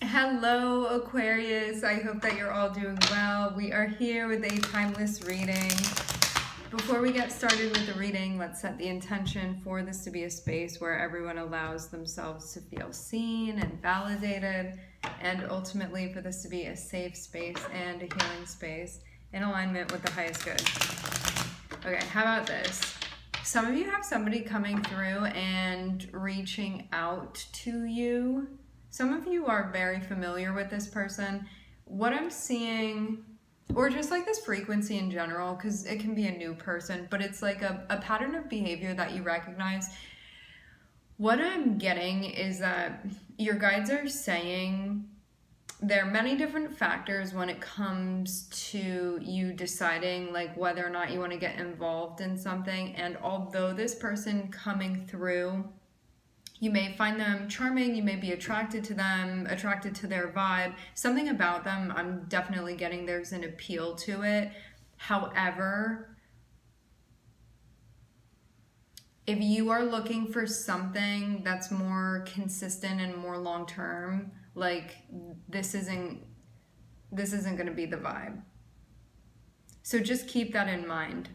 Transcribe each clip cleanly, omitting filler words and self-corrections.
Hello, Aquarius. I hope that you're all doing well. We are here with a timeless reading. Before we get started with the reading, let's set the intention for this to be a space where everyone allows themselves to feel seen and validated, and ultimately for this to be a safe space and a healing space in alignment with the highest good. Okay, how about this? Some of you have somebody coming through and reaching out to you. Some of you are very familiar with this person. What I'm seeing, or just like this frequency in general, because it can be a new person, but it's like a pattern of behavior that you recognize. What I'm getting is that your guides are saying there are many different factors when it comes to you deciding like whether or not you want to get involved in something. And although this person coming through, you may find them charming, you may be attracted to them, attracted to their vibe. Something about them, I'm definitely getting there's an appeal to it. However, if you are looking for something that's more consistent and more long-term, like this isn't going to be the vibe. So just keep that in mind.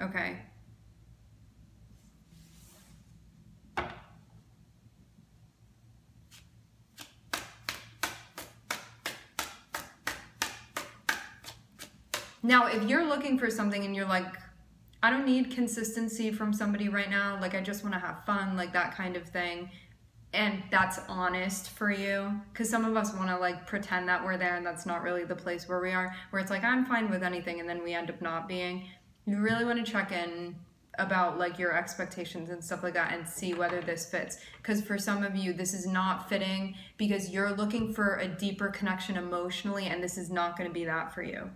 Okay. Now, if you're looking for something and you're like, I don't need consistency from somebody right now, like I just want to have fun, like that kind of thing, and that's honest for you, because some of us want to like pretend that we're there and that's not really the place where we are, where it's like, I'm fine with anything, and then we end up not being. You really want to check in about like your expectations and stuff like that and see whether this fits, because for some of you this is not fitting because you're looking for a deeper connection emotionally, and this is not going to be that for you.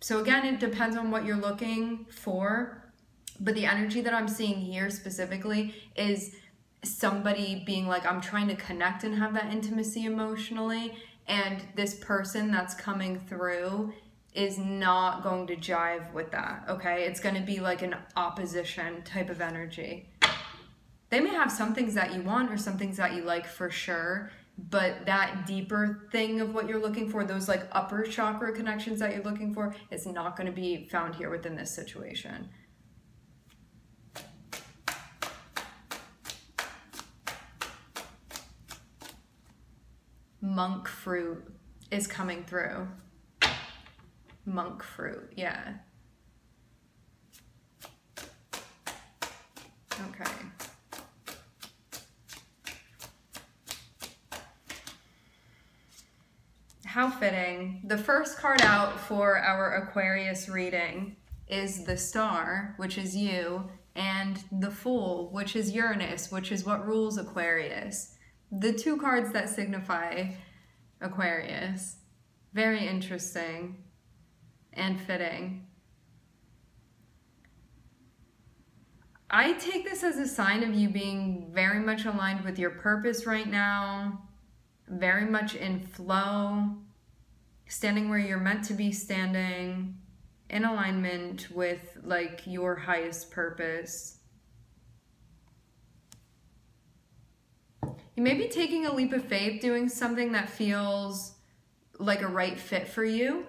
So again, it depends on what you're looking for, but the energy that I'm seeing here specifically is somebody being like, I'm trying to connect and have that intimacy emotionally, and this person that's coming through is not going to jive with that, okay? It's going to be like an opposition type of energy. They may have some things that you want or some things that you like for sure, but that deeper thing of what you're looking for, those like upper chakra connections that you're looking for, is not going to be found here within this situation. Monk fruit is coming through. Monk fruit, yeah. Okay. How fitting. The first card out for our Aquarius reading is the Star, which is you, and the Fool, which is Uranus, which is what rules Aquarius. The two cards that signify Aquarius. Very interesting and fitting. I take this as a sign of you being very much aligned with your purpose right now, very much in flow, standing where you're meant to be standing, in alignment with like your highest purpose. You may be taking a leap of faith, doing something that feels like a right fit for you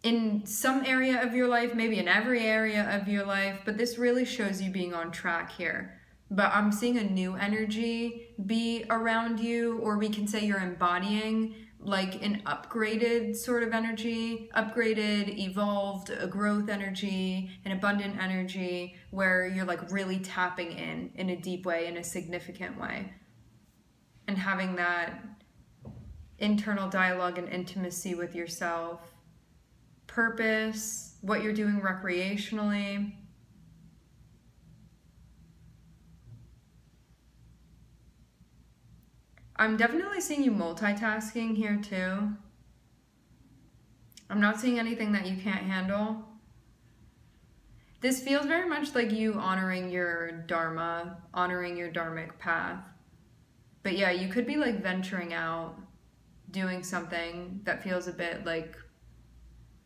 in some area of your life, maybe in every area of your life, but this really shows you being on track here. But I'm seeing a new energy be around you, or we can say you're embodying like an upgraded sort of energy, upgraded, evolved, a growth energy, an abundant energy, where you're like really tapping in a deep way, in a significant way, and having that internal dialogue and intimacy with yourself, purpose, what you're doing recreationally. I'm definitely seeing you multitasking here too. I'm not seeing anything that you can't handle. This feels very much like you honoring your dharma, honoring your dharmic path. But yeah, you could be like venturing out, doing something that feels a bit like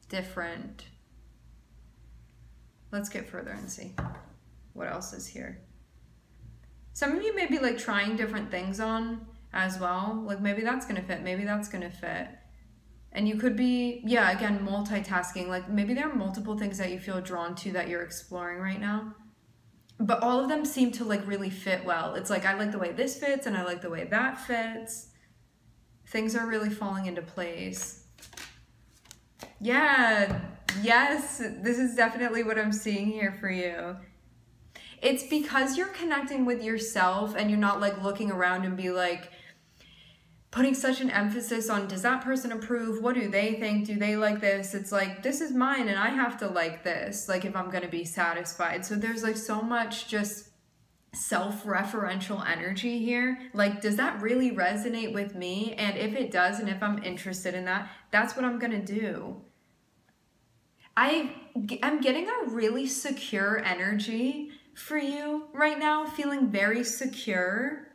different. Let's get further and see what else is here. Some of you may be like trying different things on as well. Like maybe that's going to fit, maybe that's going to fit. And you could be, yeah, again, multitasking. Like maybe there are multiple things that you feel drawn to that you're exploring right now. But all of them seem to like really fit well. It's like, I like the way this fits and I like the way that fits. Things are really falling into place. Yeah, yes, this is definitely what I'm seeing here for you. It's because you're connecting with yourself and you're not like looking around and be like, putting such an emphasis on, does that person approve? What do they think? Do they like this? It's like, this is mine and I have to like this, like if I'm going to be satisfied. So there's like so much just self-referential energy here. Like, does that really resonate with me? And if it does, and if I'm interested in that, that's what I'm going to do. I'm getting a really secure energy for you right now, feeling very secure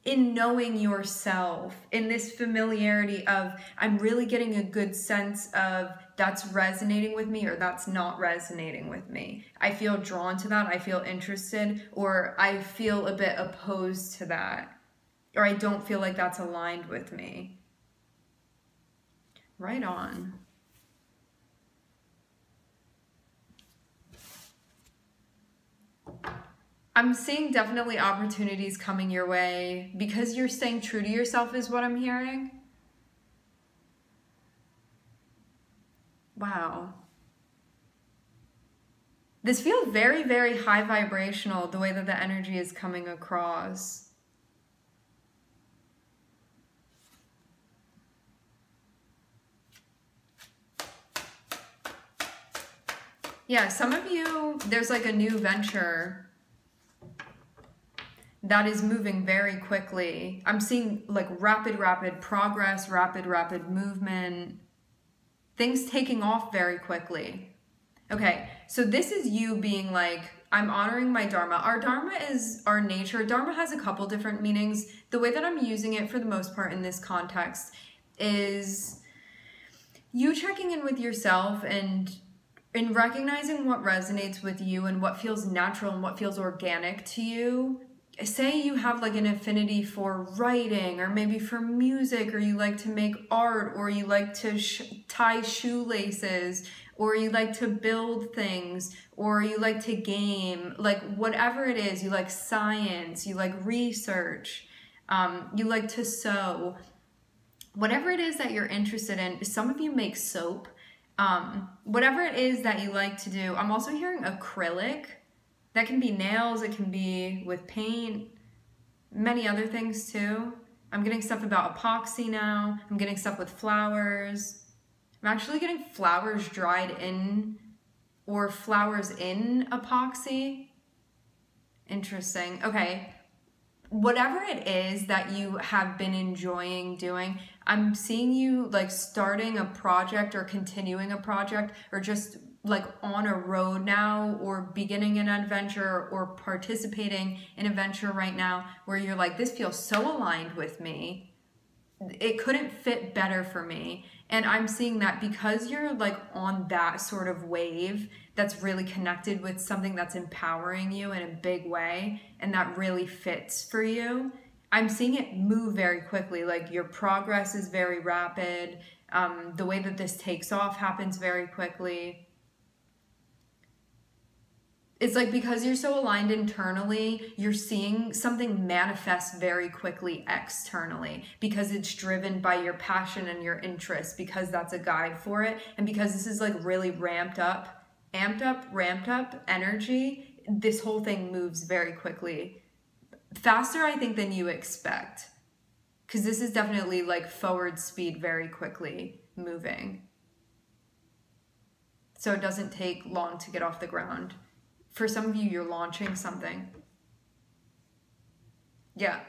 in knowing yourself, in this familiarity of, I'm really getting a good sense of that's resonating with me or that's not resonating with me. I feel drawn to that, I feel interested, or I feel a bit opposed to that, or I don't feel like that's aligned with me. Right on. I'm seeing definitely opportunities coming your way because you're staying true to yourself is what I'm hearing. Wow. This feels very, very high vibrational, the way that the energy is coming across. Yeah, some of you, there's like a new venture that is moving very quickly. I'm seeing like rapid progress, rapid movement, things taking off very quickly. Okay, so this is you being like, I'm honoring my Dharma. Our Dharma is our nature. Dharma has a couple different meanings. The way that I'm using it for the most part in this context is you checking in with yourself and in recognizing what resonates with you and what feels natural and what feels organic to you. Say you have like an affinity for writing or maybe for music, or you like to make art, or you like to tie shoelaces, or you like to build things, or you like to game, like whatever it is, you like science, you like research, you like to sew, whatever it is that you're interested in. Some of you make soap, whatever it is that you like to do. I'm also hearing acrylic. That can be nails, it can be with paint, many other things too. I'm getting stuff about epoxy now. I'm getting stuff with flowers. I'm actually getting flowers dried in or flowers in epoxy. Interesting. Okay. Whatever it is that you have been enjoying doing, I'm seeing you like starting a project or continuing a project, or just like on a road now, or beginning an adventure, or participating in a venture right now where you're like, this feels so aligned with me. It couldn't fit better for me. And I'm seeing that because you're like on that sort of wave that's really connected with something that's empowering you in a big way, and that really fits for you. I'm seeing it move very quickly. Like your progress is very rapid. The way that this takes off happens very quickly. It's like because you're so aligned internally, you're seeing something manifest very quickly externally, because it's driven by your passion and your interest, because that's a guide for it. And because this is like really ramped up energy, this whole thing moves very quickly. Faster, I think, than you expect. Because this is definitely like forward speed, very quickly moving. So it doesn't take long to get off the ground. For some of you, you're launching something. Yeah,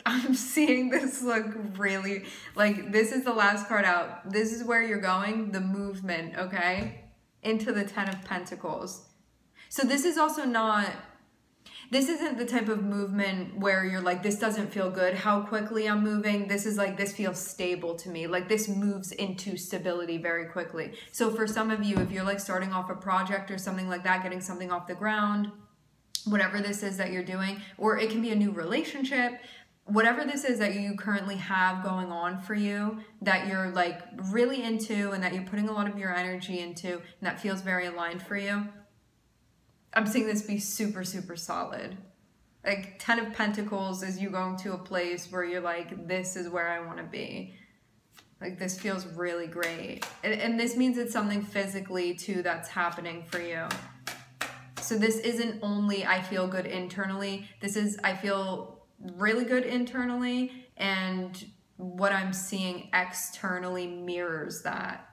I'm seeing this look really, like this is the last card out. This is where you're going, the movement, okay? Into the 10 of Pentacles. So this is also not, this isn't the type of movement where you're like, this doesn't feel good how quickly I'm moving. This is like, this feels stable to me. Like this moves into stability very quickly. So for some of you, if you're like starting off a project or something like that, getting something off the ground, whatever this is that you're doing, or it can be a new relationship, whatever this is that you currently have going on for you, that you're like really into and that you're putting a lot of your energy into, and that feels very aligned for you. I'm seeing this be super, super solid. Like 10 of Pentacles is you going to a place where you're like, this is where I want to be. Like this feels really great. And this means it's something physically too that's happening for you. So this isn't only I feel good internally. This is I feel really good internally, and what I'm seeing externally mirrors that.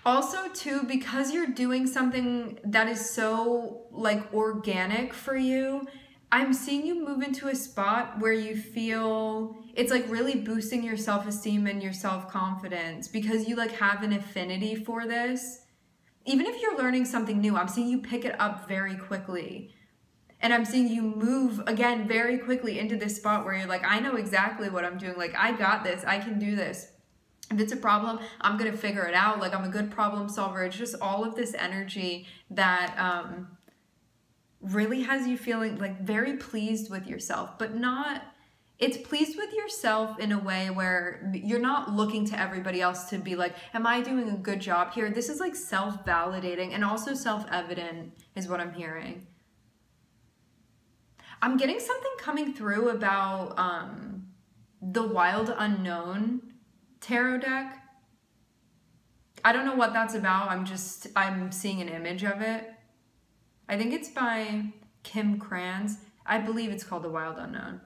Also too, because you're doing something that is so like organic for you, I'm seeing you move into a spot where you feel it's like really boosting your self-esteem and your self-confidence, because you like have an affinity for this. Even if you're learning something new, I'm seeing you pick it up very quickly. And I'm seeing you move again very quickly into this spot where you're like, I know exactly what I'm doing. Like, I got this, I can do this. If it's a problem, I'm going to figure it out. Like, I'm a good problem solver. It's just all of this energy that really has you feeling like very pleased with yourself, but not, it's pleased with yourself in a way where you're not looking to everybody else to be like, am I doing a good job here? This is like self-validating and also self-evident is what I'm hearing. I'm getting something coming through about the Wild Unknown tarot deck. I don't know what that's about. I'm seeing an image of it. I think it's by Kim Kranz. I believe it's called The Wild Unknown.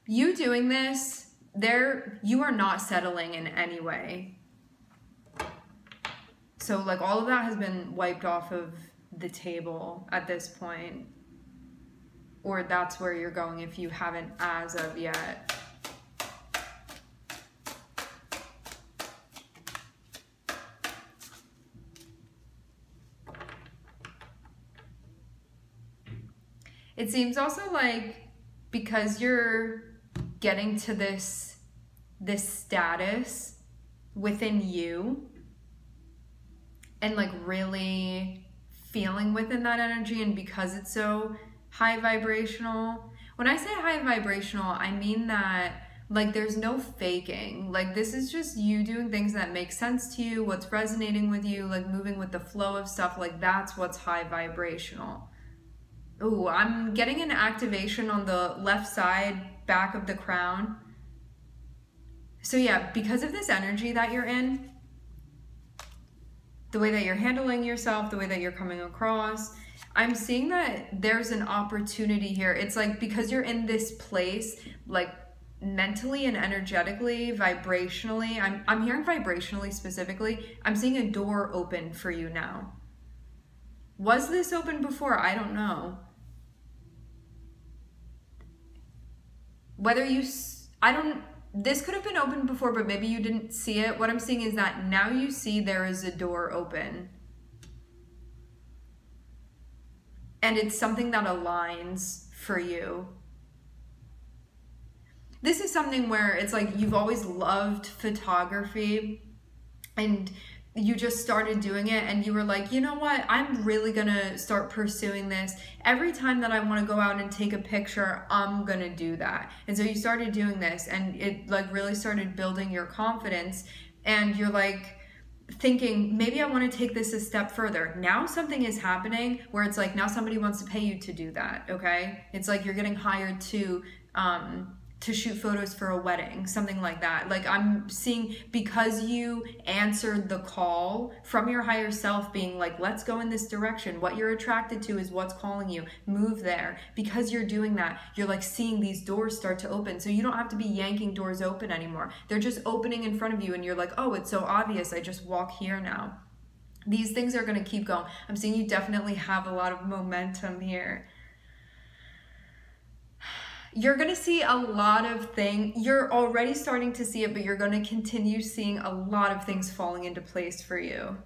You doing this, you are not settling in any way. So like all of that has been wiped off of the table at this point. Or that's where you're going if you haven't as of yet. It seems also like because you're getting to this status within you and like really feeling within that energy, and because it's so high vibrational. When I say high vibrational, I mean that like there's no faking. Like this is just you doing things that make sense to you, what's resonating with you, like moving with the flow of stuff. Like that's what's high vibrational. Ooh, I'm getting an activation on the left side, back of the crown. So yeah, because of this energy that you're in, the way that you're handling yourself, the way that you're coming across, I'm seeing that there's an opportunity here. It's like because you're in this place, like mentally and energetically, vibrationally, I'm hearing vibrationally specifically, I'm seeing a door open for you now. Was this open before? I don't know. Whether you, this could have been open before, but maybe you didn't see it. What I'm seeing is that now you see there is a door open. And it's something that aligns for you. This is something where it's like you've always loved photography and you just started doing it and you were like, you know what, I'm really gonna start pursuing this. Every time that I want to go out and take a picture, I'm gonna do that. And so you started doing this and it like really started building your confidence, and you're like thinking, maybe I want to take this a step further. Now something is happening where it's like now somebody wants to pay you to do that, okay? It's like you're getting hired to shoot photos for a wedding, something like that. Like I'm seeing, because you answered the call from your higher self being like, let's go in this direction. What you're attracted to is what's calling you. Move there. Because you're doing that, you're like seeing these doors start to open. So you don't have to be yanking doors open anymore. They're just opening in front of you and you're like, oh, it's so obvious. I just walk here now. These things are going to keep going. I'm seeing you definitely have a lot of momentum here. You're going to see a lot of things. You're already starting to see it, but you're going to continue seeing a lot of things falling into place for you.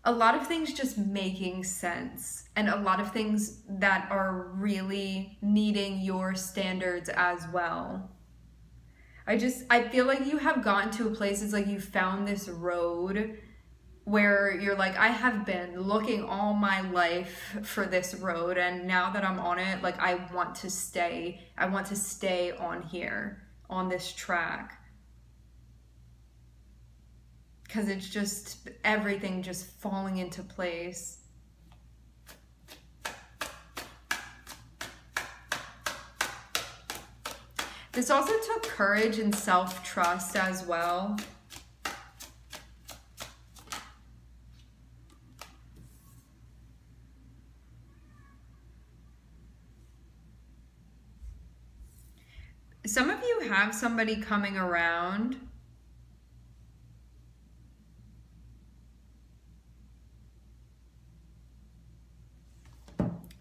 A lot of things just making sense, and a lot of things that are really meeting your standards as well. I feel like you have gotten to a place, it's like you found this road where you're like, I have been looking all my life for this road, and now that I'm on it, like I want to stay on here, on this track. Because it's just everything just falling into place. This also took courage and self-trust as well. Some of you have somebody coming around.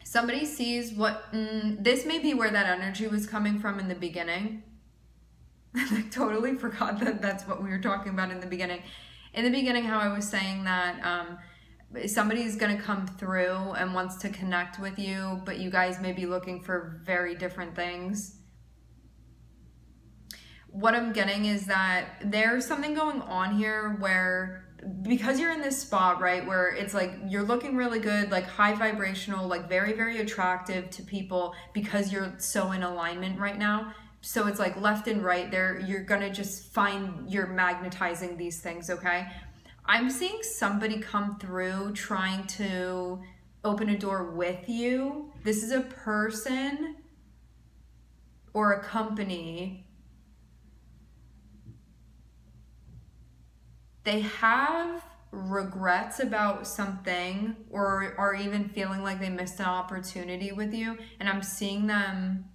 Somebody sees what, this may be where that energy was coming from in the beginning. I totally forgot that that's what we were talking about in the beginning. In the beginning, how I was saying that somebody's going to come through and wants to connect with you, but you guys may be looking for very different things. What I'm getting is that there's something going on here where, because you're in this spot, right, where it's like you're looking really good, like high vibrational, like very, very attractive to people because you're so in alignment right now. So it's like left and right there, you're gonna just find you're magnetizing these things, okay? I'm seeing somebody come through trying to open a door with you. This is a person or a company. They have regrets about something, or are even feeling like they missed an opportunity with you. And I'm seeing them,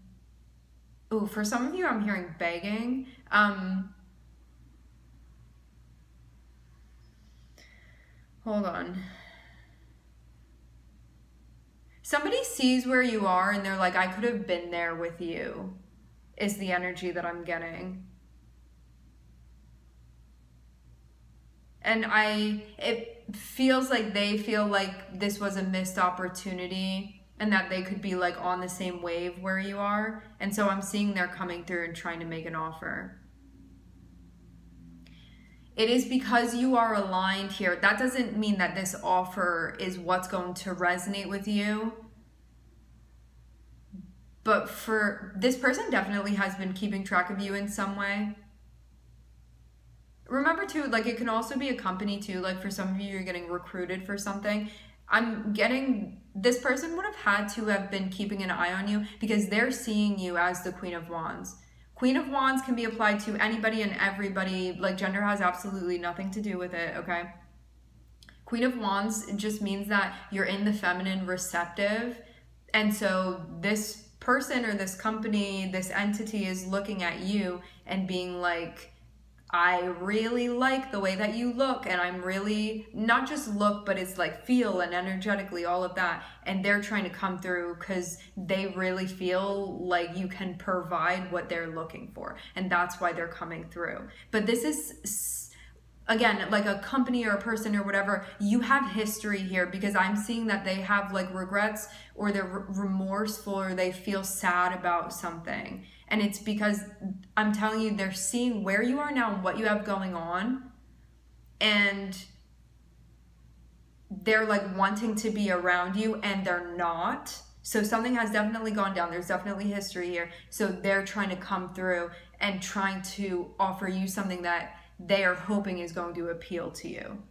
ooh, for some of you, I'm hearing begging. Hold on. Somebody sees where you are and they're like, I could have been there with you, is the energy that I'm getting. And it feels like they feel like this was a missed opportunity and that they could be like on the same wave where you are. And so I'm seeing they're coming through and trying to make an offer. It is because you are aligned here. That doesn't mean that this offer is what's going to resonate with you. But for this person definitely has been keeping track of you in some way. Remember too, like it can also be a company too, like for some of you, you're getting recruited for something. I'm getting, this person would have had to have been keeping an eye on you because they're seeing you as the Queen of Wands. Queen of Wands can be applied to anybody and everybody, like gender has absolutely nothing to do with it, okay? Queen of Wands just means that you're in the feminine receptive. And so this person or this company, this entity is looking at you and being like, I really like the way that you look, and I'm really, not just look, but it's like feel and energetically, all of that. And they're trying to come through because they really feel like you can provide what they're looking for. And that's why they're coming through. But this is, again, like a company or a person or whatever, you have history here because I'm seeing that they have like regrets or they're remorseful or they feel sad about something. And it's because I'm telling you, they're seeing where you are now and what you have going on. And they're like wanting to be around you and they're not. So something has definitely gone down. There's definitely history here. So they're trying to come through and trying to offer you something that they are hoping is going to appeal to you.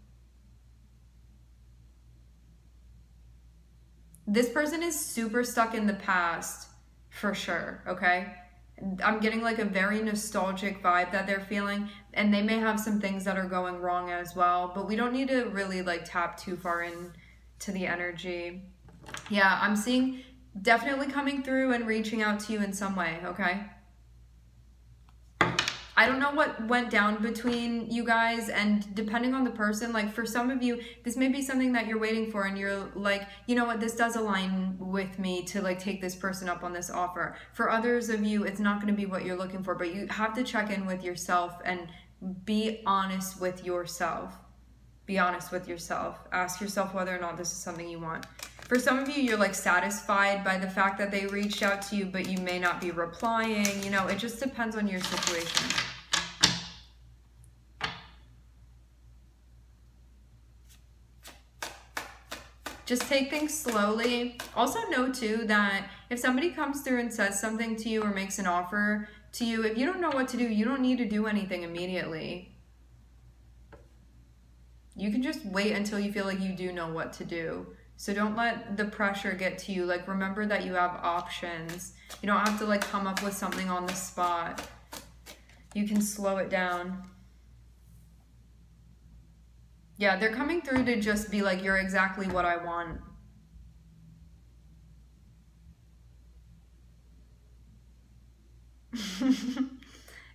This person is super stuck in the past for sure, okay? I'm getting like a very nostalgic vibe that they're feeling, and they may have some things that are going wrong as well, but we don't need to really like tap too far into the energy. Yeah, I'm seeing definitely coming through and reaching out to you in some way, okay? I don't know what went down between you guys, and depending on the person, like for some of you, this may be something that you're waiting for and you're like, you know what, this does align with me to like take this person up on this offer. For others of you, it's not going to be what you're looking for, but you have to check in with yourself and be honest with yourself. Be honest with yourself. Ask yourself whether or not this is something you want. For some of you, you're like satisfied by the fact that they reached out to you, but you may not be replying. You know, it just depends on your situation. Just take things slowly. Also know too that if somebody comes through and says something to you or makes an offer to you, if you don't know what to do, you don't need to do anything immediately. You can just wait until you feel like you do know what to do. So don't let the pressure get to you. Like, remember that you have options. You don't have to like come up with something on the spot. You can slow it down. Yeah, they're coming through to just be like, you're exactly what I want.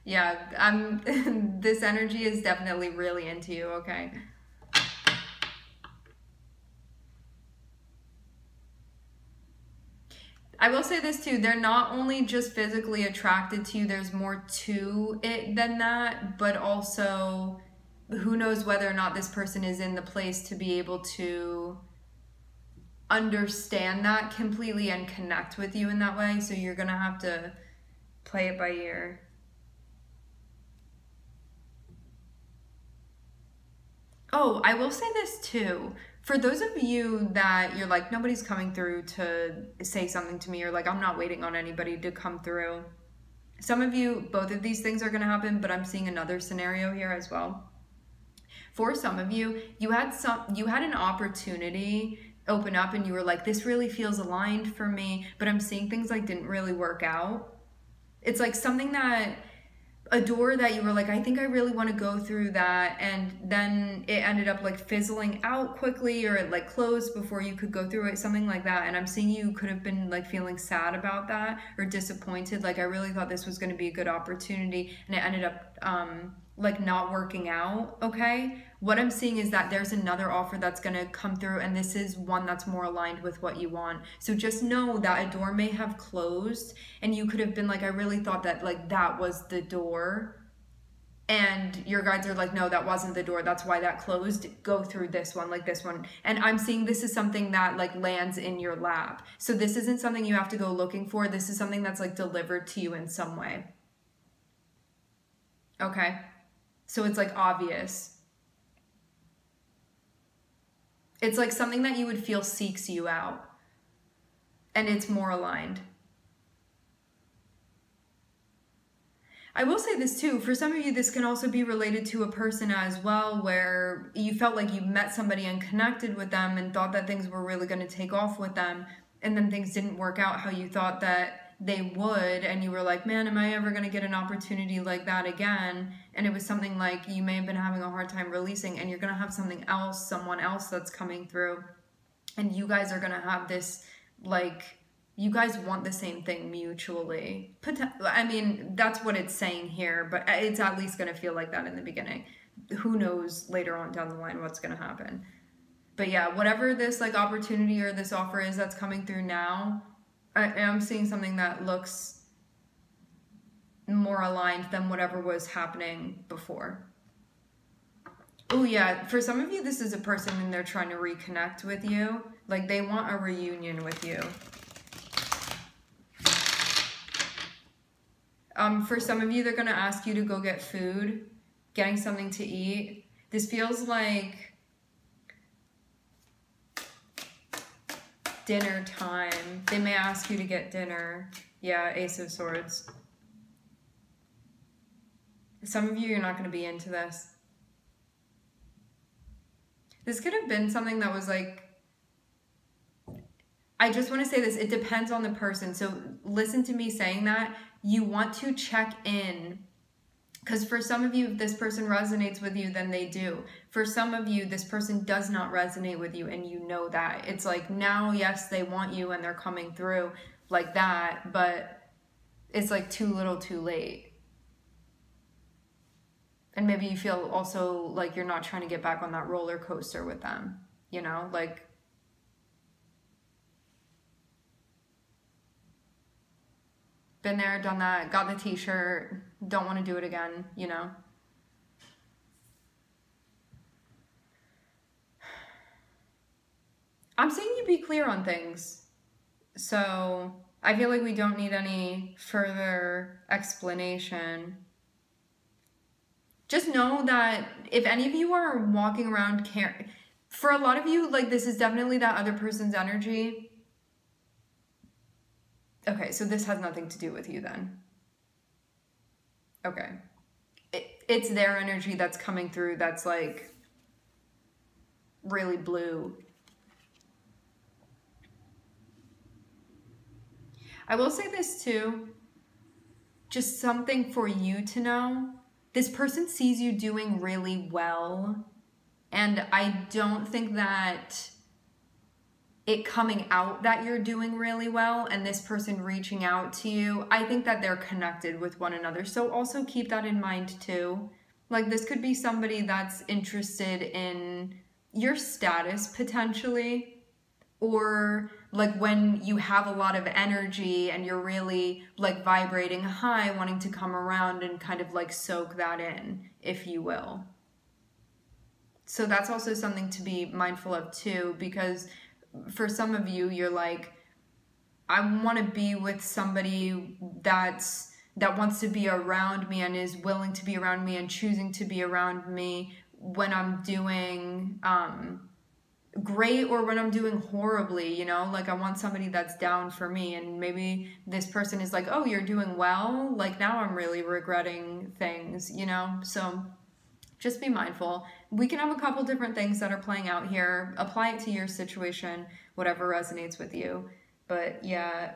Yeah, this energy is definitely really into you, okay? I will say this too, they're not only just physically attracted to you, there's more to it than that, but also who knows whether or not this person is in the place to be able to understand that completely and connect with you in that way. So you're gonna have to play it by ear. Oh, I will say this too. For those of you that you're like, nobody's coming through to say something to me, or like, I'm not waiting on anybody to come through. Some of you, both of these things are going to happen, but I'm seeing another scenario here as well. For some of you, you had an opportunity open up and you were like, this really feels aligned for me, but I'm seeing things like didn't really work out. It's like something that, a door that you were like, I think I really want to go through that, and then it ended up like fizzling out quickly, or it like closed before you could go through it, something like that. And I'm seeing you could have been like feeling sad about that or disappointed, like I really thought this was going to be a good opportunity and it ended up like not working out. Okay, what I'm seeing is that there's another offer that's going to come through, and this is one that's more aligned with what you want. So just know that a door may have closed and you could have been like, I really thought that like that was the door, and your guides are like, no, that wasn't the door, that's why that closed, go through this one, like this one. And I'm seeing this is something that like lands in your lap. So this isn't something you have to go looking for, this is something that's like delivered to you in some way. Okay, so it's like obvious. It's like something that you would feel seeks you out, and it's more aligned. I will say this too, for some of you, this can also be related to a person as well, where you felt like you met somebody and connected with them and thought that things were really going to take off with them, and then things didn't work out how you thought that they would, and you were like, man, am I ever going to get an opportunity like that again? And it was something like you may have been having a hard time releasing, and you're going to have something else, someone else that's coming through, and you guys are going to have this, like, you guys want the same thing mutually. I mean, that's what it's saying here, but it's at least going to feel like that in the beginning. Who knows later on down the line what's going to happen. But yeah, whatever this like opportunity or this offer is that's coming through now, I am seeing something that looks more aligned than whatever was happening before. Oh yeah, for some of you, this is a person and they're trying to reconnect with you. Like they want a reunion with you. For some of you, they're going to ask you to go get food, getting something to eat. This feels like dinner time. They may ask you to get dinner. Yeah, Ace of Swords. Some of you, you're not going to be into this. This could have been something that was like, I just want to say this, it depends on the person. So listen to me saying that. You want to check in, because for some of you, if this person resonates with you, then they do. For some of you, this person does not resonate with you, and you know that. It's like now, yes, they want you and they're coming through like that, but it's like too little too late. And maybe you feel also like you're not trying to get back on that roller coaster with them, you know, like been there, done that, got the t-shirt, don't want to do it again, you know. I'm saying you be clear on things. So I feel like we don't need any further explanation. Just know that if any of you are walking around for a lot of you, like this is definitely that other person's energy. Okay, so this has nothing to do with you then. Okay. It's their energy that's coming through that's like really blue. I will say this too, just something for you to know. This person sees you doing really well, and I don't think that it coming out that you're doing really well and this person reaching out to you, I think that they're connected with one another. So also keep that in mind too. Like this could be somebody that's interested in your status potentially, or like when you have a lot of energy and you're really like vibrating high, wanting to come around and kind of like soak that in, if you will. So that's also something to be mindful of too, because for some of you, you're like, I want to be with somebody that wants to be around me and is willing to be around me and choosing to be around me when I'm doing great or when I'm doing horribly, you know, like I want somebody that's down for me. And maybe this person is like, oh, you're doing well, like now I'm really regretting things, you know. So just be mindful. We can have a couple different things that are playing out here. Apply it to your situation, whatever resonates with you. But yeah,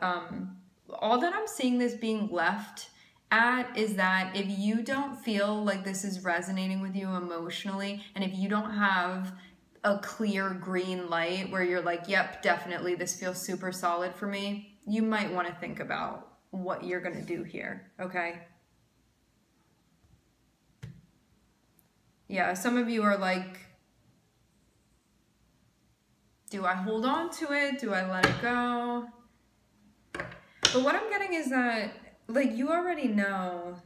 all that I'm seeing this being left at is that if you don't feel like this is resonating with you emotionally, and if you don't have a clear green light where you're like, yep, definitely this feels super solid for me, you might want to think about what you're going to do here, okay? Yeah, some of you are like, do I hold on to it? Do I let it go? But what I'm getting is that, like, you already know.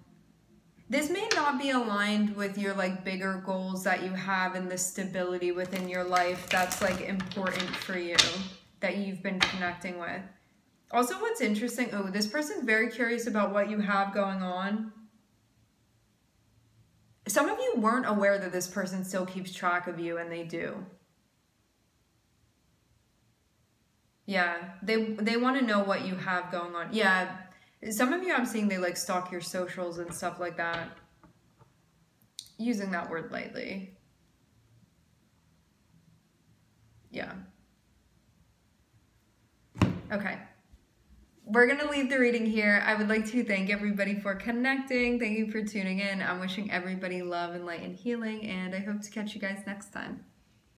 This may not be aligned with your, like, bigger goals that you have and the stability within your life that's, like, important for you, that you've been connecting with. Also, what's interesting, oh, this person's very curious about what you have going on. Some of you weren't aware that this person still keeps track of you, and they do. Yeah, they want to know what you have going on. Yeah, some of you I'm seeing they like stalk your socials and stuff like that. Using that word lightly. Yeah. Okay. We're going to leave the reading here. I would like to thank everybody for connecting. Thank you for tuning in. I'm wishing everybody love and light and healing, and I hope to catch you guys next time.